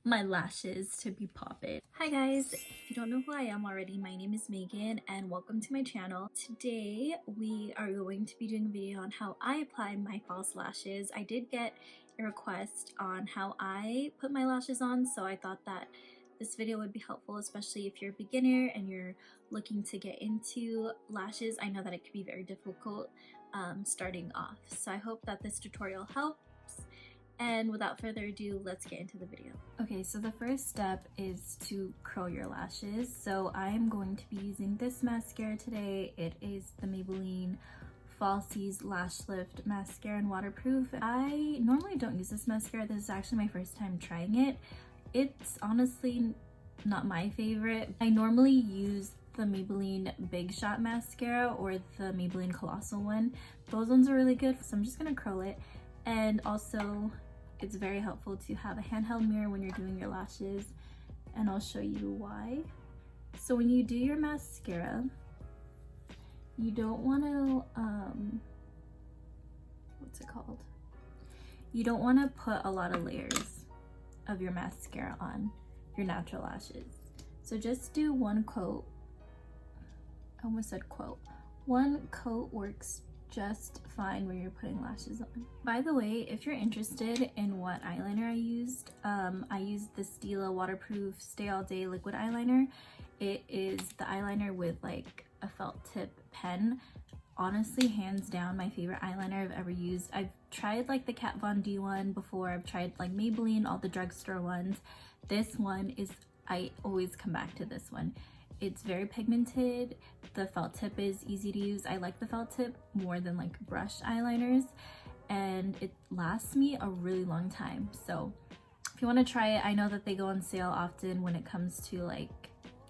my lashes to be popping. Hi guys, if you don't know who I am already, my name is Megan and welcome to my channel. Today we are going to be doing a video on how I apply my false lashes. I did get a request on how I put my lashes on, so I thought that this video would be helpful, especially if you're a beginner and you're looking to get into lashes. I know that it could be very difficult starting off, so I hope that this tutorial helps. And without further ado, let's get into the video. Okay, so the first step is to curl your lashes. So I'm going to be using this mascara today. It is the Maybelline Falsies Lash Lift Mascara and Waterproof. I normally don't use this mascara. This is actually my first time trying it. It's honestly not my favorite. I normally use the Maybelline Big Shot mascara or the Maybelline Colossal one. Those ones are really good, so I'm just gonna curl it. And also, it's very helpful to have a handheld mirror when you're doing your lashes, and I'll show you why. So when you do your mascara, you don't want to, what's it called? You don't want to put a lot of layers of your mascara on your natural lashes. So just do one coat. I almost said quote. One coat works just fine when you're putting lashes on. By the way, if you're interested in what eyeliner I used the Stila Waterproof Stay All Day Liquid Eyeliner. It is the eyeliner with like a felt tip pen. Honestly, hands down, my favorite eyeliner I've ever used. I've tried like the Kat Von D one before. I've tried like Maybelline, all the drugstore ones. This one is, I always come back to this one. It's very pigmented. The felt tip is easy to use. I like the felt tip more than like brush eyeliners, and it lasts me a really long time. So if you want to try it, I know that they go on sale often when it comes to like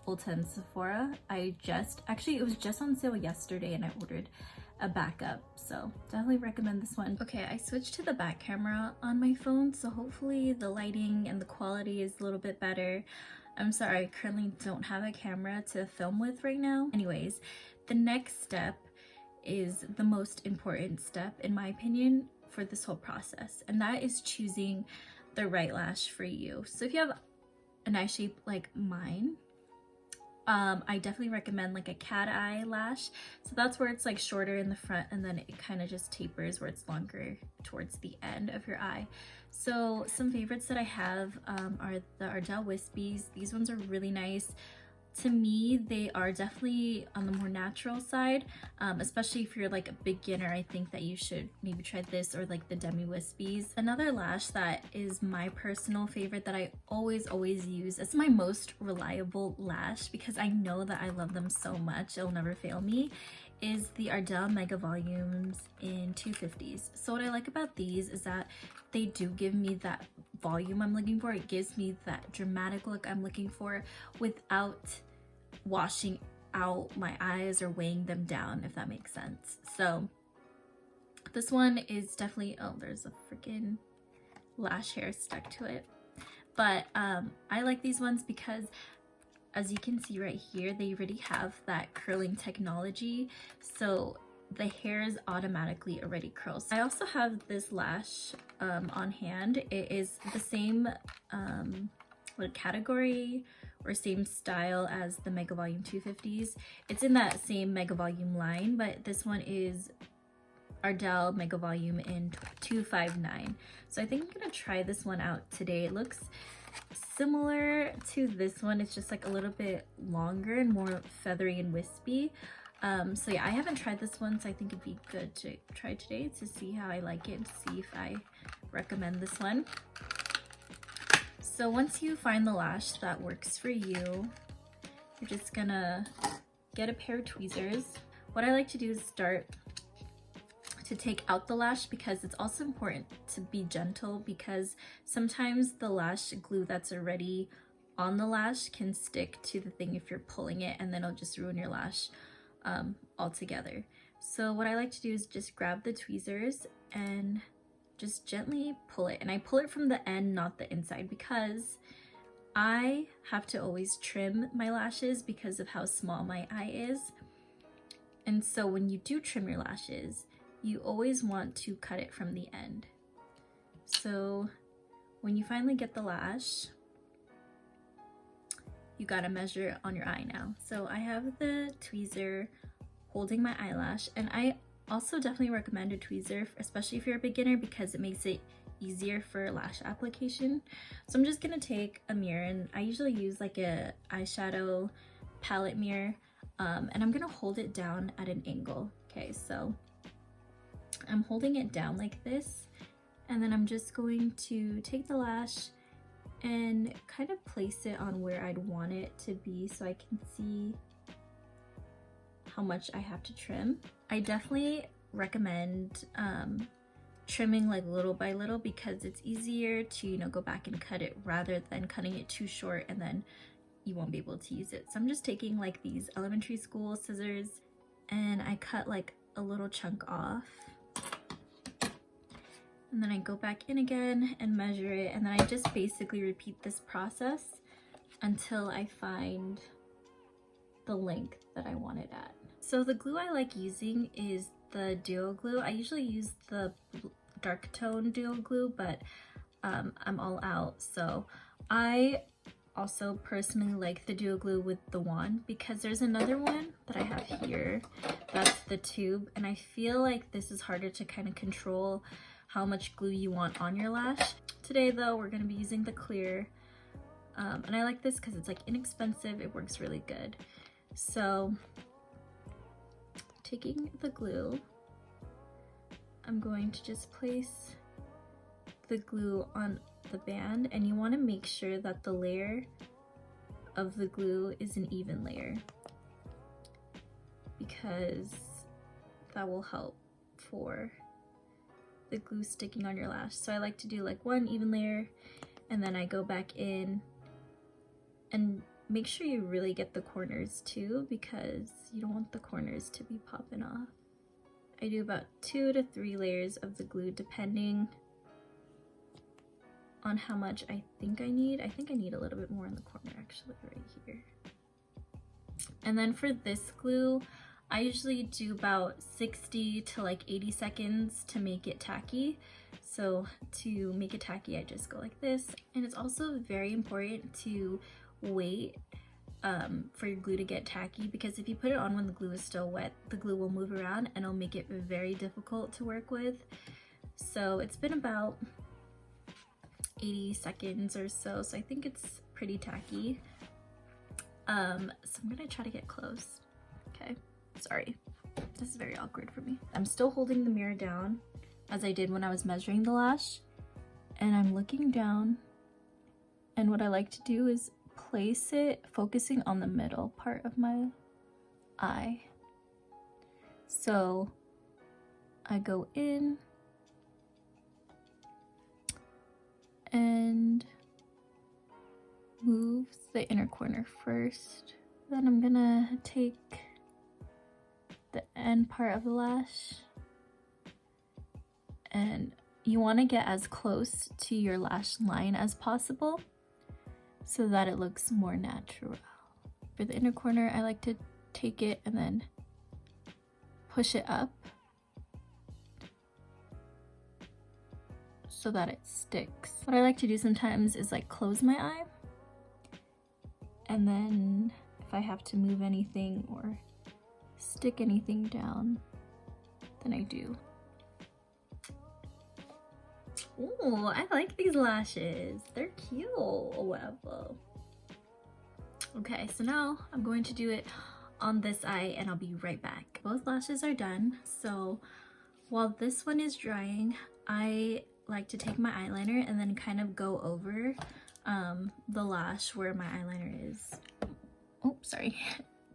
Ulta and Sephora. Actually it was just on sale yesterday and I ordered a backup, so definitely recommend this one. Okay, I switched to the back camera on my phone, so hopefully the lighting and the quality is a little bit better. I'm sorry, I currently don't have a camera to film with right now. Anyways, the next step is the most important step, in my opinion, for this whole process, and that is choosing the right lash for you. So if you have an eye shape like mine, I definitely recommend like a cat eye lash. So that's where it's like shorter in the front and then it kind of just tapers where it's longer towards the end of your eye. So some favorites that I have are the Ardell Wispies. These ones are really nice. To me, they are definitely on the more natural side, especially if you're like a beginner. I think that you should maybe try this or like the Demi Wispies. Another lash that is my personal favorite that I always use, it's my most reliable lash because I know that I love them so much, it'll never fail me, is the Ardell Mega Volumes in 250s. So what I like about these is that they do give me that volume I'm looking for. It gives me that dramatic look I'm looking for without washing out my eyes or weighing them down, if that makes sense. So this one is definitely, oh, there's a freaking lash hair stuck to it. But I like these ones because, as you can see right here, they already have that curling technology, so the hairs automatically already curls. I also have this lash on hand. It is the same category or same style as the Mega Volume 250s. It's in that same Mega Volume line, but this one is Ardell Mega Volume in 259. So I think I'm gonna try this one out today. It looks similar to this one. It's just like a little bit longer and more feathery and wispy. So yeah, I haven't tried this one, so I think it'd be good to try today to see how I like it and see if I recommend this one. So once you find the lash that works for you, you're just gonna get a pair of tweezers. What I like to do is start to take out the lash, because it's also important to be gentle, because sometimes the lash glue that's already on the lash can stick to the thing if you're pulling it, and then it'll just ruin your lash altogether. So what I like to do is just grab the tweezers and just gently pull it, and I pull it from the end, not the inside, because I have to always trim my lashes because of how small my eye is. And so when you do trim your lashes, you always want to cut it from the end. So when you finally get the lash, you gotta measure on your eye now. So I have the tweezer holding my eyelash, and I also definitely recommend a tweezer, especially if you're a beginner, because it makes it easier for lash application. So I'm just gonna take a mirror, and I usually use like a eyeshadow palette mirror, and I'm gonna hold it down at an angle. Okay, so I'm holding it down like this, and then I'm just going to take the lash and kind of place it on where I'd want it to be so I can see how much I have to trim. I definitely recommend trimming like little by little, because it's easier to, you know, go back and cut it rather than cutting it too short and then you won't be able to use it. So I'm just taking like these elementary school scissors, and I cut like a little chunk off. And then I go back in again and measure it, and then I just basically repeat this process until I find the length that I want it at. So the glue I like using is the duo glue. I usually use the dark tone duo glue, but I'm all out. So I also personally like the duo glue with the wand, because there's another one that I have here that's the tube, and I feel like this is harder to kind of control how much glue you want on your lash. Today though, we're going to be using the clear, and I like this because it's like inexpensive. It works really good. So taking the glue, I'm going to just place the glue on the band, and you want to make sure that the layer of the glue is an even layer, because that will help for the glue sticking on your lash. So I like to do like one even layer, and then I go back in, and make sure you really get the corners too, because you don't want the corners to be popping off. I do about 2 to 3 layers of the glue depending on how much I think I need. I think I need a little bit more in the corner actually, right here. And then for this glue, I usually do about 60 to like 80 seconds to make it tacky. So to make it tacky, I just go like this. And it's also very important to wait for your glue to get tacky, because if you put it on when the glue is still wet, the glue will move around and it'll make it very difficult to work with. So it's been about 80 seconds or so, so I think it's pretty tacky. So I'm gonna try to get close. Okay, sorry, this is very awkward for me. I'm still holding the mirror down as I did when I was measuring the lash, and I'm looking down, and what I like to do is place it focusing on the middle part of my eye. So I go in and move the inner corner first. Then I'm gonna take the end part of the lash, and you want to get as close to your lash line as possible so that it looks more natural. For the inner corner, I like to take it and then push it up so that it sticks. What I like to do sometimes is like close my eye, and then if I have to move anything or stick anything down, then I do. Ooh, I like these lashes. They're cute. Whatever. Okay, so now I'm going to do it on this eye, and I'll be right back. Both lashes are done. So while this one is drying, I like to take my eyeliner and then kind of go over the lash where my eyeliner is. Oh, sorry.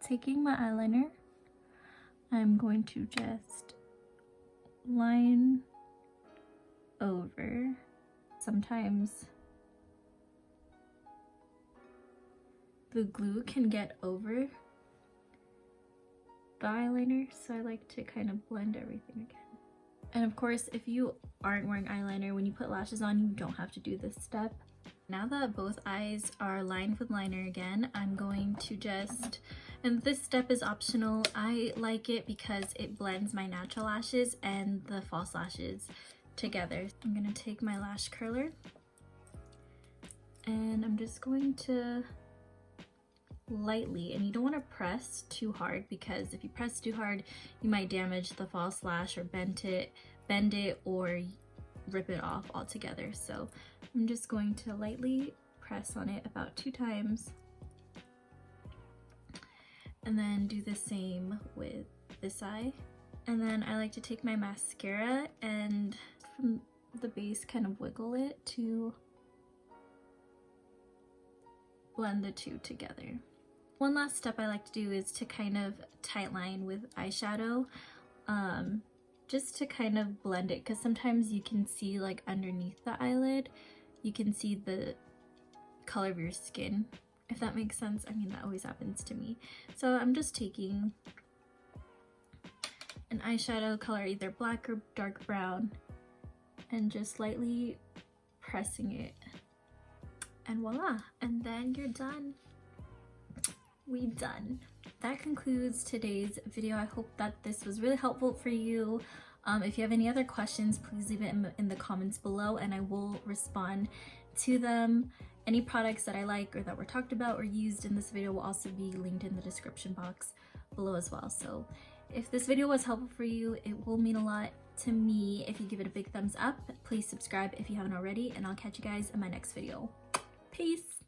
Taking my eyeliner, I'm going to just line over. Sometimes the glue can get over the eyeliner, so I like to kind of blend everything again. And of course, if you aren't wearing eyeliner, when you put lashes on, you don't have to do this step. Now that both eyes are lined with liner again, I'm going to just, and this step is optional, I like it because it blends my natural lashes and the false lashes together. I'm gonna take my lash curler, and I'm just going to lightly, and you don't want to press too hard, because if you press too hard you might damage the false lash or bend it or rip it off altogether. So I'm just going to lightly press on it about 2 times, and then do the same with this eye. And then I like to take my mascara and from the base kind of wiggle it to blend the two together. One last step I like to do is to kind of tightline with eyeshadow, just to kind of blend it, because sometimes you can see like underneath the eyelid, you can see the color of your skin, if that makes sense. I mean, that always happens to me. So I'm just taking an eyeshadow color, either black or dark brown, and just lightly pressing it, and voila, and then you're done. We done. That concludes today's video. I hope that this was really helpful for you. If you have any other questions, please leave it in the comments below and I will respond to them. Any products that I like or that were talked about or used in this video will also be linked in the description box below as well. So if this video was helpful for you, it will mean a lot to me if you give it a big thumbs up. Please subscribe if you haven't already, and I'll catch you guys in my next video. Peace!